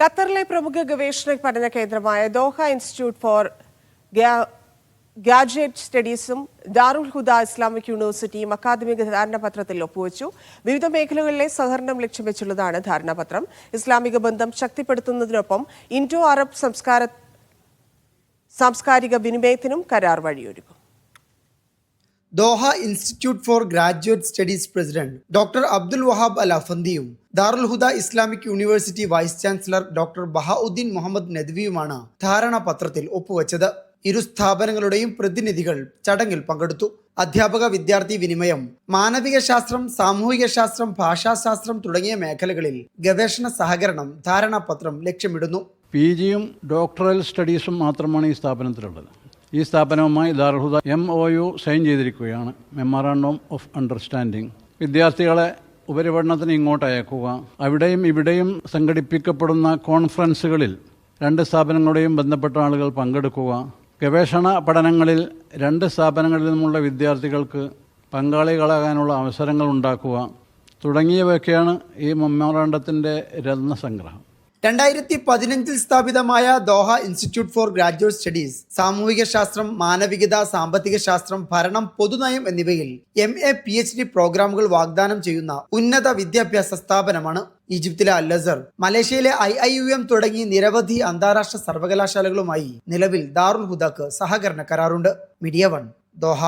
ഖത്തറിലെ പ്രമുഖ ഗവേഷണ പഠന കേന്ദ്രമായ ദോഹ ഇൻസ്റ്റിറ്റ്യൂട്ട് ഫോർ ഗ്രാജുവേറ്റ് സ്റ്റഡീസും ദാറുൽ ഹുദ ഇസ്ലാമിക് യൂണിവേഴ്സിറ്റിയും അക്കാദമിക ധാരണാപത്രത്തിൽ ഒപ്പുവച്ചു. വിവിധ മേഖലകളിലെ സഹകരണം ലക്ഷ്യം വെച്ചുള്ളതാണ് ധാരണാപത്രം. ഇസ്ലാമിക ബന്ധം ശക്തിപ്പെടുത്തുന്നതിനൊപ്പം ഇൻഡോ അറബ് സാംസ്കാരിക വിനിമയത്തിനും കരാർ വഴിയൊരുക്കും. Doha institute for graduate studies president doctor Abdul Wahab al അഫന്ദിയും Darul Huda Islamic university vice chancellor doctor Bahauddin Muhammad നദ്വിയുമാണ് ധാരണാപത്രത്തിൽ ഒപ്പുവെച്ചത്. ഇരു സ്ഥാപനങ്ങളുടെയും പ്രതിനിധികൾ ചടങ്ങിൽ പങ്കെടുത്തു. അധ്യാപക വിദ്യാർത്ഥി വിനിമയം, മാനവിക ശാസ്ത്രം, സാമൂഹിക ശാസ്ത്രം, ഭാഷാശാസ്ത്രം തുടങ്ങിയ മേഖലകളിൽ ഗവേഷണ സഹകരണം ധാരണാപത്രം ലക്ഷ്യമിടുന്നു. PGയും ഡോക്ടറൽ സ്റ്റഡീസും മാത്രമാണ് ഈ സ്ഥാപനത്തിലുള്ളത്. ഈ സ്ഥാപനവുമായി ദാറുൽ ഹുദ MOU സൈൻ ചെയ്തിരിക്കുകയാണ്, മെമ്മോറാണ്ടം ഓഫ് അണ്ടർസ്റ്റാൻഡിംഗ്. വിദ്യാർത്ഥികളെ ഉപരിപഠനത്തിന് ഇങ്ങോട്ട് അയക്കുക, അവിടെയും ഇവിടെയും സംഘടിപ്പിക്കപ്പെടുന്ന കോൺഫറൻസുകളിൽ രണ്ട് സ്ഥാപനങ്ങളുടെയും ബന്ധപ്പെട്ട ആളുകൾ പങ്കെടുക്കുക, ഗവേഷണ പഠനങ്ങളിൽ രണ്ട് സ്ഥാപനങ്ങളിൽ നിന്നുമുള്ള വിദ്യാർത്ഥികൾക്ക് പങ്കാളികളാകാനുള്ള അവസരങ്ങൾ ഉണ്ടാക്കുക തുടങ്ങിയവയൊക്കെയാണ് ഈ മെമ്മോറാണ്ടത്തിൻ്റെ രത്നസംഗ്രഹം. 2015 സ്ഥാപിതമായ Doha institute for graduate studies സാമൂഹിക ശാസ്ത്രം, മാനവികത, സാമ്പത്തിക ശാസ്ത്രം, ഭരണം, പൊതുനയം എന്നിവയിൽ MA PhD പ്രോഗ്രാമുകൾ വാഗ്ദാനം ചെയ്യുന്ന ഉന്നത വിദ്യാഭ്യാസ സ്ഥാപനമാണ്. ഈജിപ്തിലെ അൽ അസർ, മലേഷ്യയിലെ IIUM തുടങ്ങി നിരവധി അന്താരാഷ്ട്ര സർവകലാശാലകളുമായി നിലവിൽ ദാറുൽ ഹുദക്ക് സഹകരണ കരാറുണ്ട്. Media 1 Doha.